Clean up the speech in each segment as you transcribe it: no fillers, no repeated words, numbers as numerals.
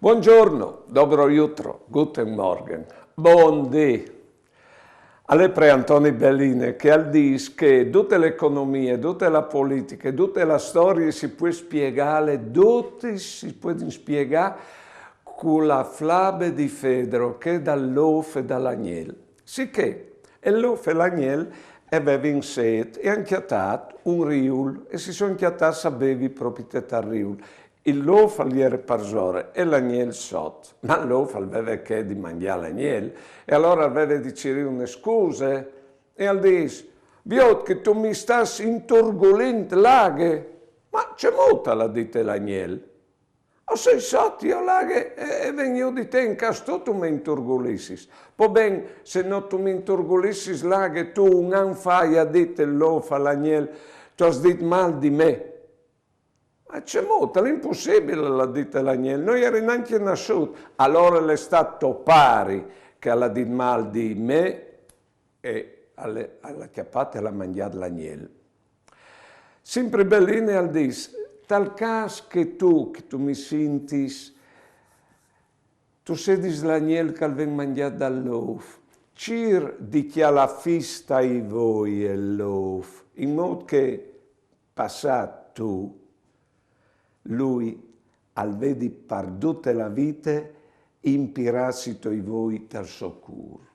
Buongiorno, dobro jutro, guten Morgen, buondì. Alle pre-Antoni Belline che al dis che tutte le economie, tutta la politica, tutta la storia si può spiegare, tutti si può spiegare con la flabe di Fedro che dall'off e dall'agnel. Sicché, e l'off e l'agnel aveva in set e hanno chiatato un riul e si sono chiatati a bevi proprietà riul. Il lof gli era parsore e l'agnel sotto, ma il lof aveva che di mangiare l'agnel e allora aveva di dire una scuse e al dis, viot che tu mi stas inturgolent laghe, ma c'è molta la dite l'agnel. O sei sotto io laghe e vengo di te in caso tu mi inturgolissis. Poi ben, se non tu mi inturgolissis laghe tu un an fai a dite il lof all'agnel, tu has dit mal di me. Ma c'è molto, l'impossibile, l'ha detto l'agnello, non era neanche nasciuto. Allora l'è stato pari che alla dit mal di me e alla chiappata e alla mangiata l'agnello. Sempre belline al dis, tal cas che tu mi sentis, tu sedis l'agnello che ven mangiato dall'of, cir di chi alla fista i voi e l'of, in modo che passat tu, lui, al vedi perdute la vita, impirasito i voi tal soccorso.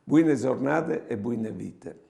Buone giornate e buone vite.